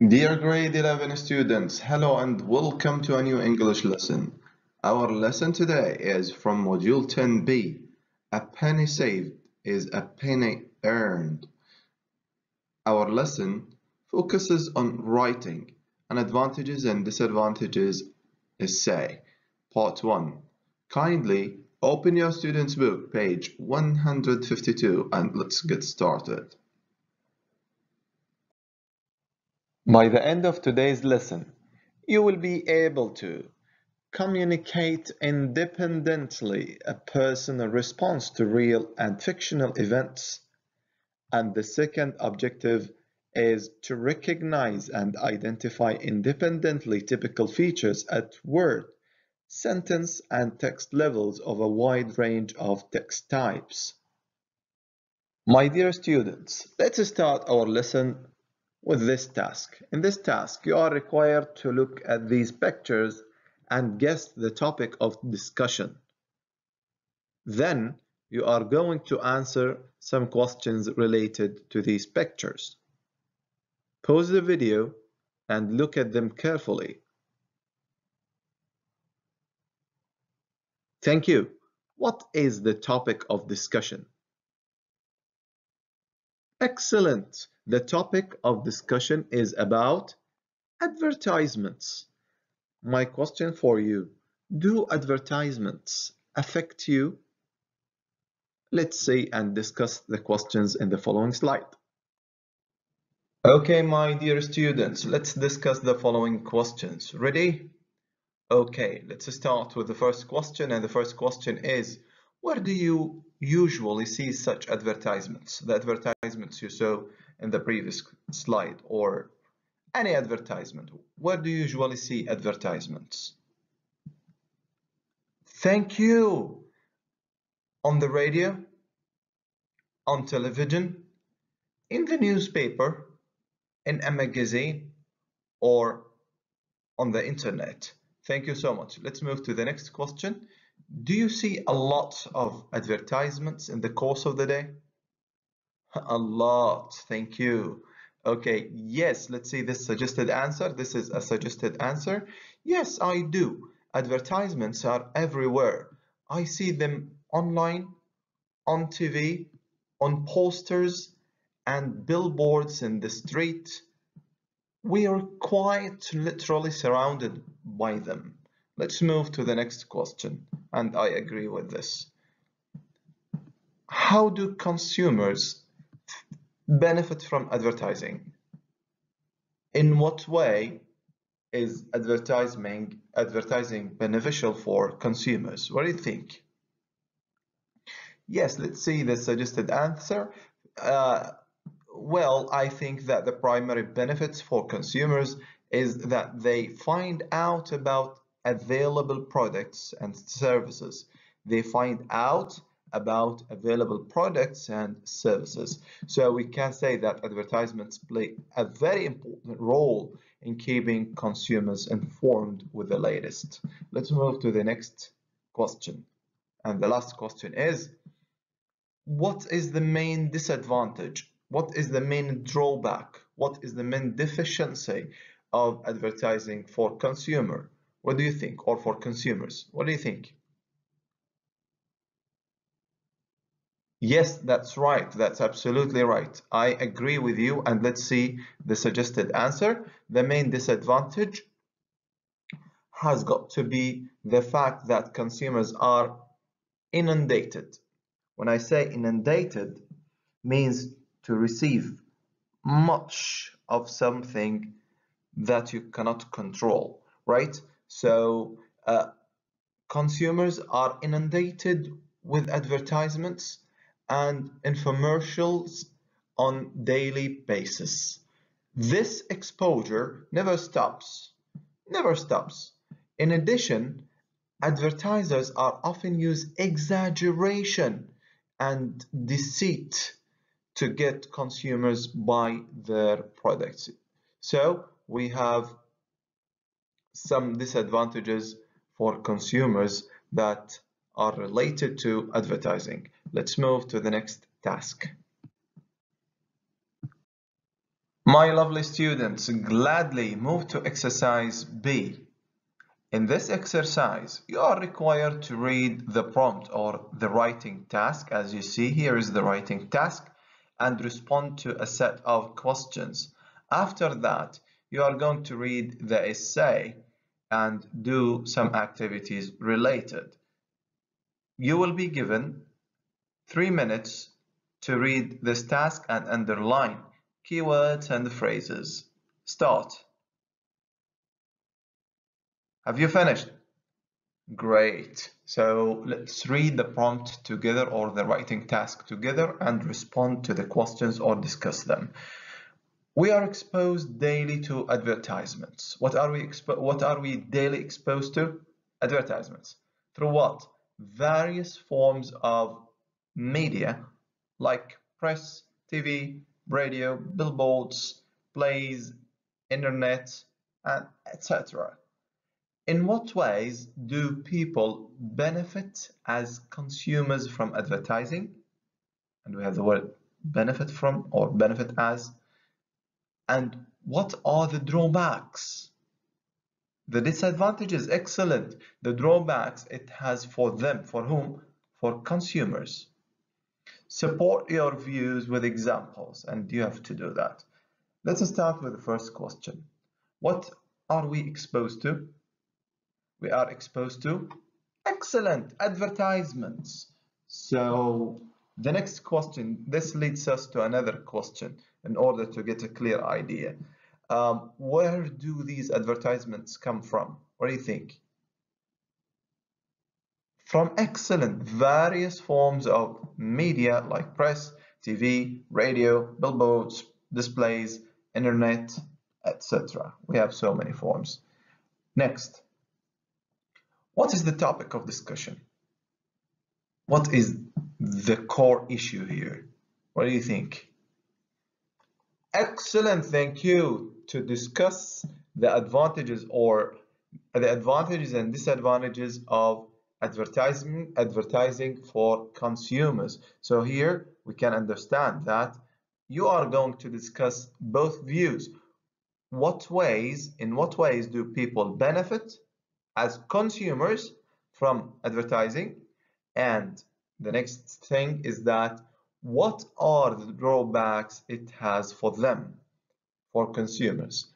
Dear grade 11 students, hello and welcome to a new English lesson. Our lesson today is from Module 10b. A penny saved is a penny earned. Our lesson focuses on writing and advantages and disadvantages essay. Part 1. Kindly open your student's book, page 152, and let's get started. By the end of today's lesson, you will be able to communicate independently a personal response to real and fictional events. And the second objective is to recognize and identify independently typical features at word, sentence, and text levels of a wide range of text types. My dear students, let's start our lesson with this task. In this task, you are required to look at these pictures and guess the topic of discussion. Then, you are going to answer some questions related to these pictures. Pause the video and look at them carefully. Thank you. What is the topic of discussion? Excellent. The topic of discussion is about advertisements. My question for you, do advertisements affect you? Let's see and discuss the questions in the following slide. Okay, my dear students, let's discuss the following questions. Ready? Okay, let's start with the first question, and the first question is, where do you usually see such advertisements? The advertisements you saw in the previous slide, or any advertisement. Where do you usually see advertisements? Thank you. On the radio, on television, in the newspaper, in a magazine, or on the internet. Thank you so much. Let's move to the next question. Do you see a lot of advertisements in the course of the day? A lot. Thank you. Okay, yes, let's see this suggested answer. This is a suggested answer. Yes, I do. Advertisements are everywhere. I see them online, on TV, on posters, and billboards in the street. We are quite literally surrounded by them. Let's move to the next question, and I agree with this. How do consumers benefit from advertising? In what way is advertising beneficial for consumers? What do you think? Yes, let's see the suggested answer. Well, I think that the primary benefits for consumers is that they find out about available products and services. They find out about available products and services. So we can say that advertisements play a very important role in keeping consumers informed with the latest. Let's move to the next question. And the last question is, what is the main disadvantage? What is the main drawback? What is the main deficiency of advertising for consumer? What do you think? Or for consumers? What do you think? Yes, that's right. That's absolutely right. I agree with you. And let's see the suggested answer. The main disadvantage has got to be the fact that consumers are inundated. When I say inundated, means to receive much of something that you cannot control, right? So consumers are inundated with advertisements and infomercials on daily basis. This exposure never stops, never stops. In addition, advertisers are often use exaggeration and deceit to get consumers buy their products. So we have some disadvantages for consumers that are related to advertising. Let's move to the next task. My lovely students, gladly move to exercise B. In this exercise, you are required to read the prompt or the writing task. As you see, here is the writing task, and respond to a set of questions. After that, you are going to read the essay and do some activities related. You will be given 3 minutes to read this task and underline keywords and phrases. Start. Have you finished? Great. So let's read the prompt together or the writing task together and respond to the questions or discuss them. We are exposed daily to advertisements. What are we daily exposed to? Advertisements. Through what? Various forms of media like press, TV, radio, billboards, plays, internet, and etc. In what ways do people benefit as consumers from advertising? And we have the word benefit from or benefit as. And what are the drawbacks? The disadvantages, excellent. The drawbacks it has for them, for whom? For consumers. Support your views with examples, and you have to do that. Let's start with the first question. What are we exposed to? We are exposed to, excellent, advertisements. So the next question, this leads us to another question in order to get a clear idea. Where do these advertisements come from? What do you think? From excellent, various forms of media like press, TV, radio, billboards, displays, internet, etc. We have so many forms. Next. What is the topic of discussion? What is the core issue here? What do you think? Excellent, thank you. To discuss the advantages and disadvantages of advertising for consumers. So here we can understand that you are going to discuss both views. In what ways do people benefit as consumers from advertising? And the next thing is that what are the drawbacks it has for them, for consumers?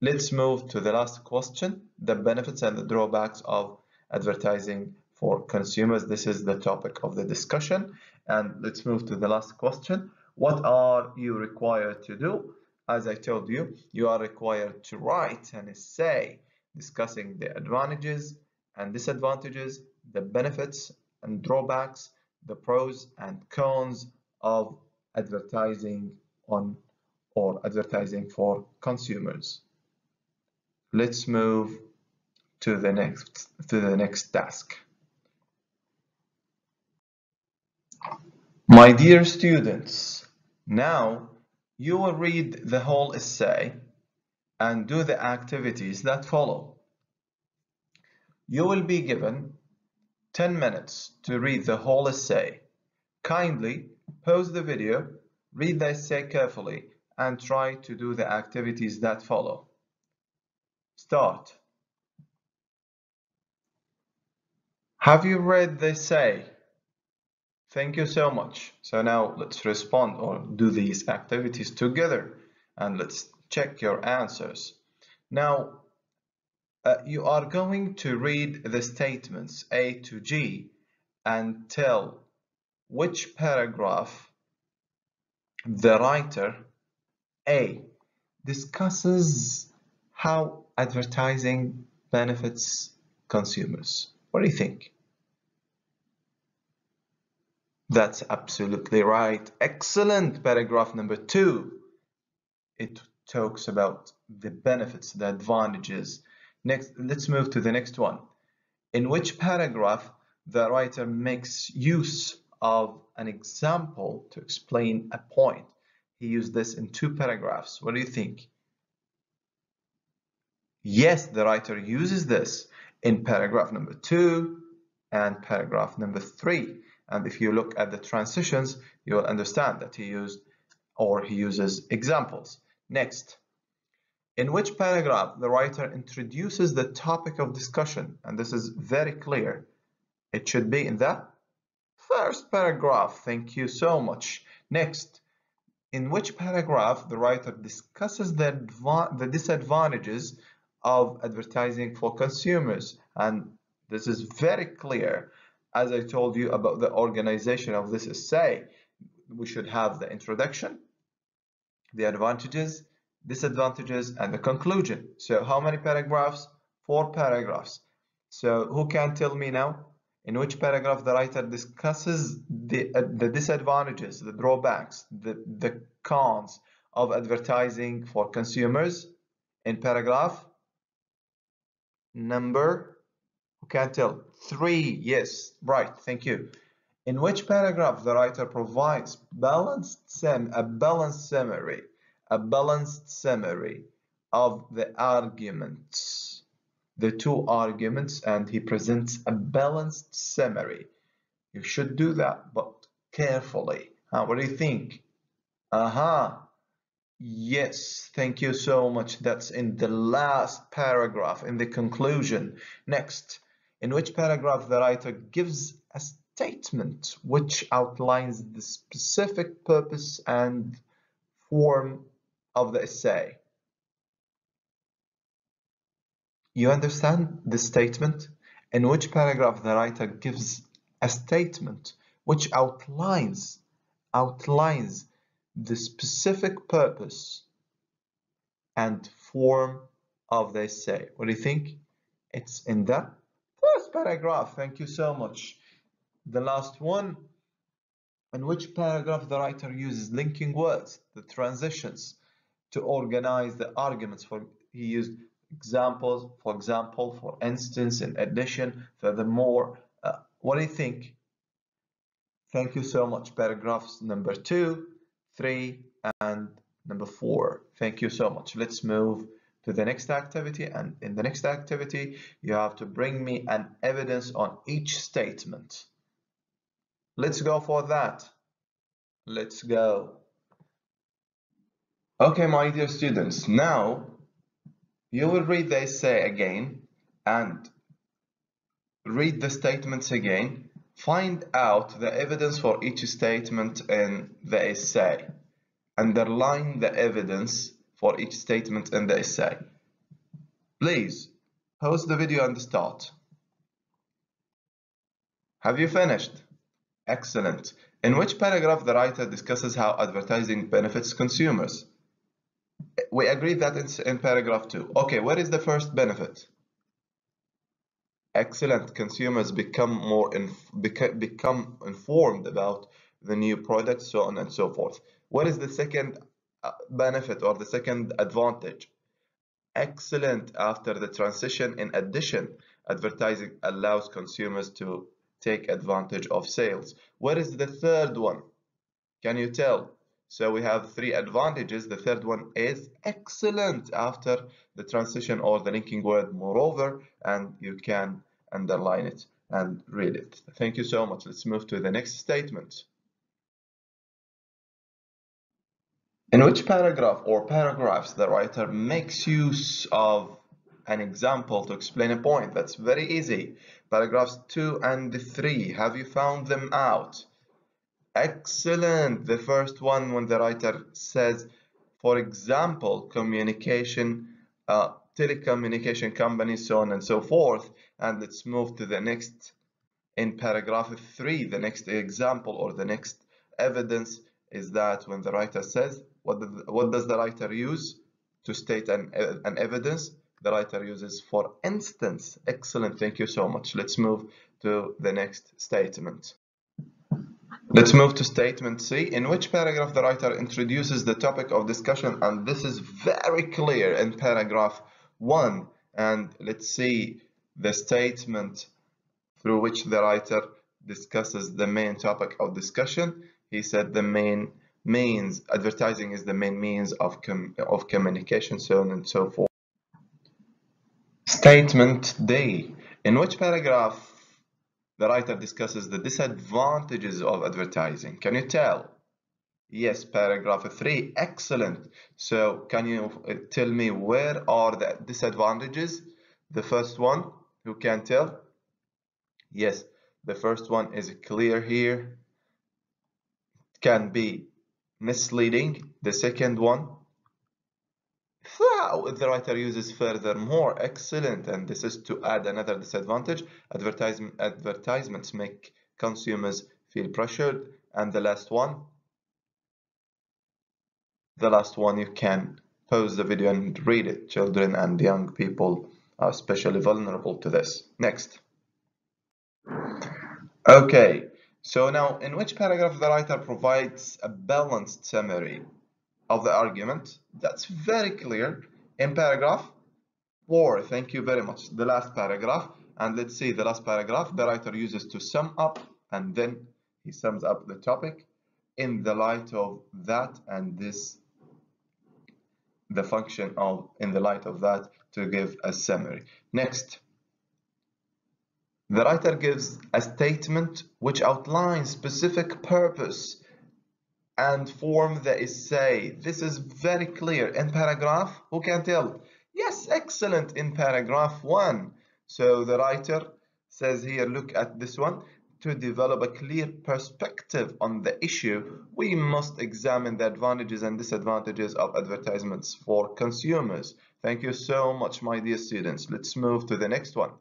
Let's move to the last question, the benefits and the drawbacks of advertising for consumers. This is the topic of the discussion. And let's move to the last question. What are you required to do? As I told you, you are required to write an essay discussing the advantages and disadvantages, the benefits and drawbacks, the pros and cons of advertising on or advertising for consumers. Let's move to the next task. My dear students, now you will read the whole essay and do the activities that follow. You will be given 10 minutes to read the whole essay. Kindly pause the video, read the essay carefully, and try to do the activities that follow. Start. Have you read the essay? Thank you so much. So now let's respond or do these activities together and let's check your answers. Now, you are going to read the statements A to G and tell which paragraph the writer A discusses how advertising benefits consumers. What do you think? That's absolutely right. Excellent. Paragraph number 2. It talks about the benefits, the advantages. Next, let's move to the next one. In which paragraph the writer makes use of an example to explain a point? He used this in 2 paragraphs. What do you think? Yes, the writer uses this in paragraph number 2 and paragraph number 3. And if you look at the transitions, you will understand that he uses examples. Next, in which paragraph the writer introduces the topic of discussion? And this is very clear. It should be in the first paragraph. Thank you so much. Next, in which paragraph the writer discusses the disadvantages of advertising for consumers? And this is very clear. As I told you about the organization of this essay, we should have the introduction, the advantages, disadvantages, and the conclusion. So how many paragraphs? 4 paragraphs. So who can tell me now in which paragraph the writer discusses the disadvantages, the drawbacks, the cons of advertising for consumers? In paragraph number, who can tell? 3. Yes, right, thank you. In which paragraph the writer provides a balanced summary of the arguments, the 2 arguments, and he presents a balanced summary. You should do that, but carefully. What do you think? Yes, thank you so much. That's in the last paragraph, in the conclusion. Next, in which paragraph the writer gives a statement which outlines the specific purpose and form of the essay? You understand the statement? In which paragraph the writer gives a statement which outlines the specific purpose and form of the essay. What do you think? It's in the first paragraph. Thank you so much. The last one. In which paragraph the writer uses linking words, the transitions, to organize the arguments? He used examples, for example, for instance, in addition, furthermore. What do you think? Thank you so much. Paragraphs number 2, 3, and number 4. Thank you so much. Let's move to the next activity, and in the next activity you have to bring me an evidence on each statement. Let's go for that. Let's go. Okay, my dear students, now you will read the essay again and read the statements again. Find out the evidence for each statement in the essay. Underline the evidence for each statement in the essay. Please pause the video and start. Have you finished? Excellent. In which paragraph the writer discusses how advertising benefits consumers? We agreed that it's in paragraph 2. Okay, what is the first benefit? Excellent. Consumers become informed about the new product, so on and so forth. What is the second benefit or the second advantage? Excellent. After the transition, in addition, advertising allows consumers to take advantage of sales. What is the third one? Can you tell? So we have 3 advantages. The third one is excellent after the transition or the linking word moreover, and you can underline it and read it. Thank you so much. Let's move to the next statement. In which paragraph or paragraphs the writer makes use of an example to explain a point? That's very easy. Paragraphs 2 and 3. Have you found them out? Excellent. The first one, when the writer says, for example, telecommunication companies, so on and so forth. And let's move to the next. In paragraph 3, the next example or the next evidence is that when the writer says, what does the writer use to state an evidence? The writer uses for instance. Excellent. Thank you so much. Let's move to the next statement. Let's move to statement C. In which paragraph the writer introduces the topic of discussion? And this is very clear in paragraph 1. And let's see the statement through which the writer discusses the main topic of discussion. He said the main means, advertising is the main means of communication, so on and so forth. Statement D. In which paragraph the writer discusses the disadvantages of advertising? Can you tell? Yes, paragraph 3. Excellent. So can you tell me where are the disadvantages? The first one, who can tell? Yes, the first one is clear here. Can be misleading. The second one, the writer uses furthermore. Excellent. And this is to add another disadvantage. Advertisements make consumers feel pressured. And the last one, you can pause the video and read it. Children and young people are especially vulnerable to this. Next. Okay, so now in which paragraph the writer provides a balanced summary of the argument? That's very clear. In paragraph 4, thank you very much. The last paragraph, and let's see the last paragraph the writer uses to sum up, and then he sums up the topic in the light of that, and this the function of in the light of that to give a summary. Next, the writer gives a statement which outlines specific purpose and form the essay. This is very clear in paragraph. Who can tell? Yes, excellent, in paragraph 1. So the writer says here, look at this one. To develop a clear perspective on the issue, we must examine the advantages and disadvantages of advertisements for consumers. Thank you so much, my dear students. Let's move to the next one.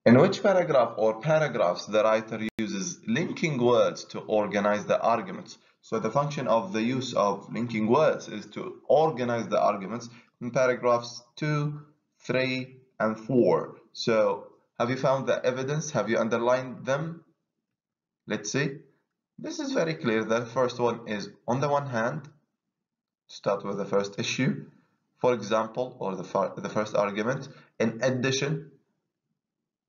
In which paragraph or paragraphs the writer uses linking words to organize the arguments? So the function of the use of linking words is to organize the arguments in paragraphs 2, 3, and 4. So have you found the evidence? Have you underlined them? Let's see. This is very clear. The first one is, on the one hand, start with the first issue, for example, or the first argument. In addition,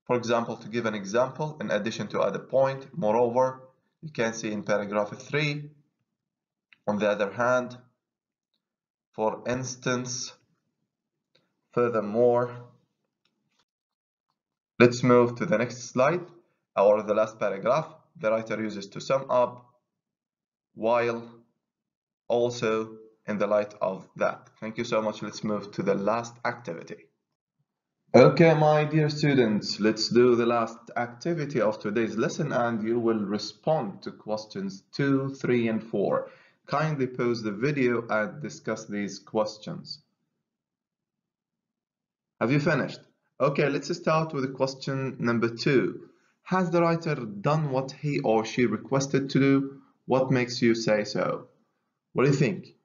for example, to give an example, in addition to add a point, moreover, you can see in paragraph 3, on the other hand, for instance, furthermore. Let's move to the next slide, or the last paragraph, the writer uses to sum up, while also in the light of that. Thank you so much. Let's move to the last activity. Okay, my dear students, let's do the last activity of today's lesson, and you will respond to questions 2, 3, and 4. Kindly pause the video and discuss these questions. Have you finished? Okay, let's start with question number 2. Has the writer done what he or she requested to do? What makes you say so? What do you think?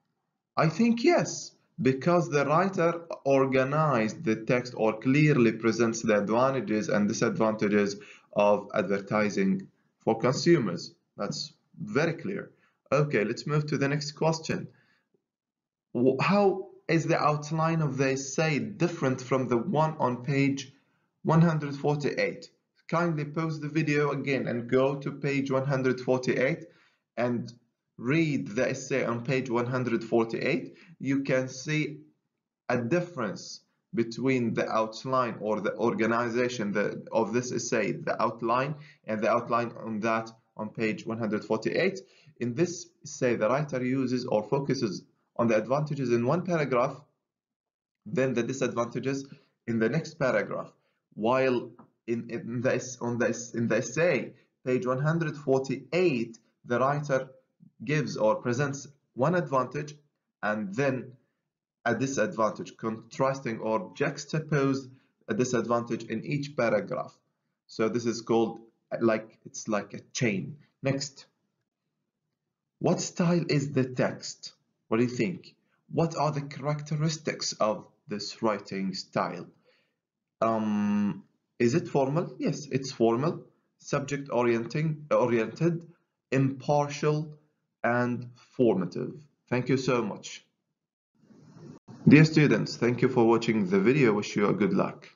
I think yes, because the writer organized the text or clearly presents the advantages and disadvantages of advertising for consumers. That's very clear. Okay, let's move to the next question. How is the outline of the essay different from the one on page 148? Kindly pause the video again and go to page 148 and read the essay on page 148. You can see a difference between the outline or the organization of this essay, the outline, and the outline on that on page 148. In this essay, the writer uses or focuses on the advantages in one paragraph, then the disadvantages in the next paragraph, while in the essay, page 148, the writer gives or presents one advantage and then a disadvantage, contrasting or juxtapose a disadvantage in each paragraph. So this is called it's like a chain. Next, what style is the text? What do you think? What are the characteristics of this writing style? Is it formal? Yes, it's formal, subject oriented, impartial, and formative. Thank you so much. Dear students, thank you for watching the video. Wish you a good luck.